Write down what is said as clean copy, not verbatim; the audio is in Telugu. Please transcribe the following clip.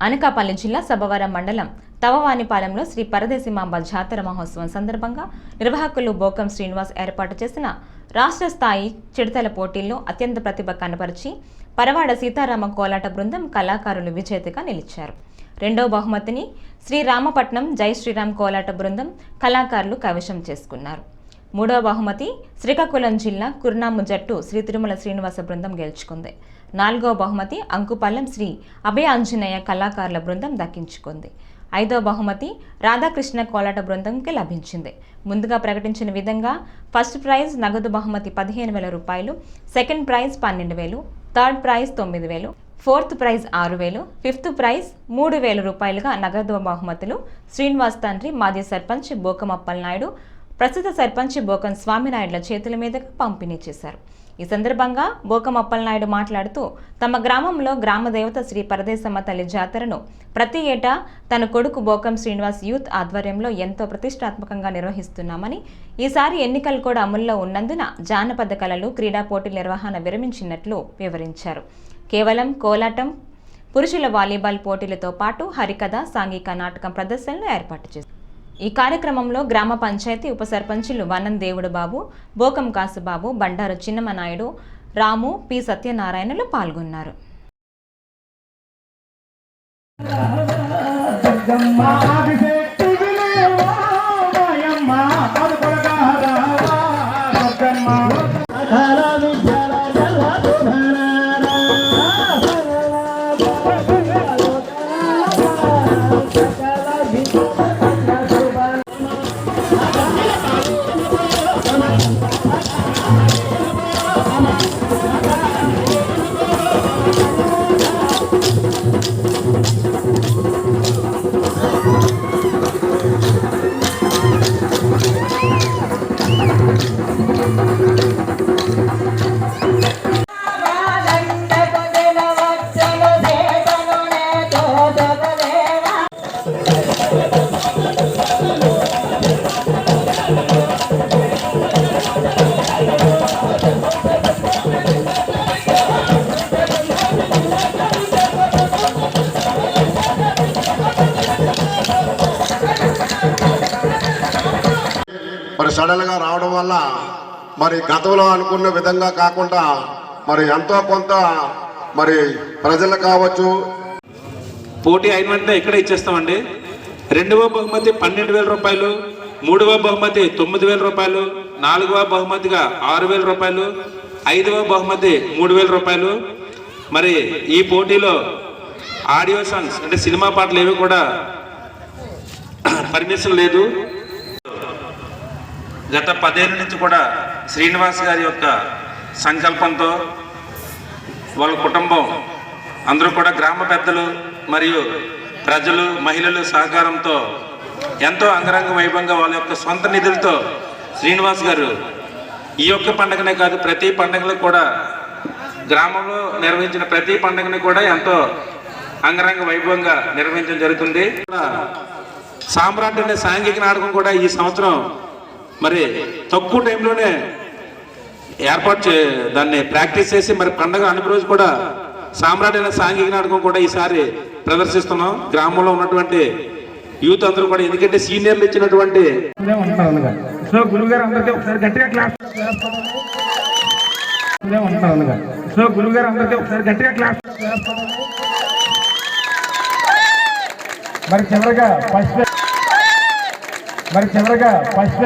అనకాపల్లి జిల్లా సభవరం మండలం తవవానిపాలెంలో శ్రీ పరదేశిమాంబ జాతర మహోత్సవం సందర్భంగా నిర్వాహకులు బోకం శ్రీనివాస్ ఏర్పాటు చేసిన రాష్ట్ర స్థాయి చిడతల పోటీల్లో అత్యంత ప్రతిభ కనపరిచి పరవాడ సీతారామ కోలాట బృందం కళాకారులు విజేతగా నిలిచారు. రెండవ బహుమతిని శ్రీ రామపట్నం జై శ్రీరామ్ కోలాట బృందం కళాకారులు కైవశం చేసుకున్నారు. మూడవ బహుమతి శ్రీకాకుళం జిల్లా కుర్నాము జట్టు శ్రీ తిరుమల శ్రీనివాస బృందం గెలుచుకుంది. నాలుగవ బహుమతి అంకుపాలెం శ్రీ అభయ ఆంజనేయ కళాకారుల బృందం దక్కించుకుంది. ఐదవ బహుమతి రాధాకృష్ణ కోలాట బృందంకి లభించింది. ముందుగా ప్రకటించిన విధంగా ఫస్ట్ ప్రైజ్ నగదు బహుమతి 15,000 రూపాయలు, second prize 12,000, third prize 9,000, fourth prize 6,000, fifth prize 3,000 రూపాయలుగా నగదు బహుమతులు శ్రీనివాస్ తండ్రి మాజీ సర్పంచ్ బోకం అప్పలనాయుడు, ప్రస్తుత సర్పంచ్ బోకం స్వామినాయుడుల చేతుల మీదుగా పంపిణీ చేశారు. ఈ సందర్భంగా బోకం అప్పలనాయుడు మాట్లాడుతూ తమ గ్రామంలో గ్రామదేవత శ్రీ పరదేశమ్మ తల్లి జాతరను ప్రతి ఏటా తన కొడుకు బోకం శ్రీనివాస్ యూత్ ఆధ్వర్యంలో ఎంతో ప్రతిష్టాత్మకంగా నిర్వహిస్తున్నామని, ఈసారి ఎన్నికలు కూడా అమల్లో ఉన్నందున జానపద కళలు క్రీడా పోటీల నిర్వహణ విరమించినట్లు వివరించారు. కేవలం కోలాటం, పురుషుల వాలీబాల్ పోటీలతో పాటు హరికథ, సాంఘిక నాటకం ప్రదర్శనలు ఏర్పాటు చేశారు. ఈ కార్యక్రమంలో గ్రామ పంచాయతీ ఉప సర్పంచులు వనం దేవుడు బాబు, బోకం కాసుబాబు, బండారు చిన్నమనాయుడు, రాము, పి సత్యనారాయణలు పాల్గొన్నారు. మరి సడన్గా రావడం వల్ల మరి గతంలో అనుకున్న విధంగా కాకుండా మరి ఎంతో కొంత మరి ప్రజలు కావచ్చు పోటీ అయిన వెంటనే ఇక్కడే ఇచ్చేస్తామండి. రెండవ బహుమతి 12,000 రూపాయలు, మూడవ బహుమతి 9,000 రూపాయలు, నాలుగవ బహుమతిగా 6,000 రూపాయలు, ఐదవ బహుమతి 3,000 రూపాయలు. మరి ఈ పోటీలో ఆడియో సాంగ్స్ అంటే సినిమా పాటలు ఏవి కూడా పర్మిషన్ లేదు. గత 10 ఏళ్ళ నుంచి కూడా శ్రీనివాస్ గారి యొక్క సంకల్పంతో వాళ్ళ కుటుంబం అందరూ కూడా గ్రామ పెద్దలు మరియు ప్రజలు, మహిళలు సహకారంతో ఎంతో అంగరంగ వైభవంగా వాళ్ళ యొక్క సొంత నిధులతో శ్రీనివాస్ గారు ఈ యొక్క పండుగనే కాదు ప్రతి పండుగలు కూడా గ్రామంలో నిర్వహించిన ప్రతి పండుగని కూడా ఎంతో అంగరంగ వైభవంగా నిర్వహించడం జరుగుతుంది. సామ్రాట్ అనే సాంఘిక నాటకం కూడా ఈ సంవత్సరం మరి తక్కువ టైంలోనే దాన్ని ప్రాక్టీస్ చేసి మరి పండగ అన్ని రోజు కూడా సామ్రాట్ అనే సాంఘిక నాటకం కూడా ఈసారి ప్రదర్శిస్తున్నాం. గ్రామంలో ఉన్నటువంటి యూత్ అందరూ కూడా, ఎందుకంటే సీనియర్లు ఇచ్చినటువంటి గురుగారు అందరికీ ఒకసారి గట్టిగా క్లాస్ మరి చివరగా ఫస్ట్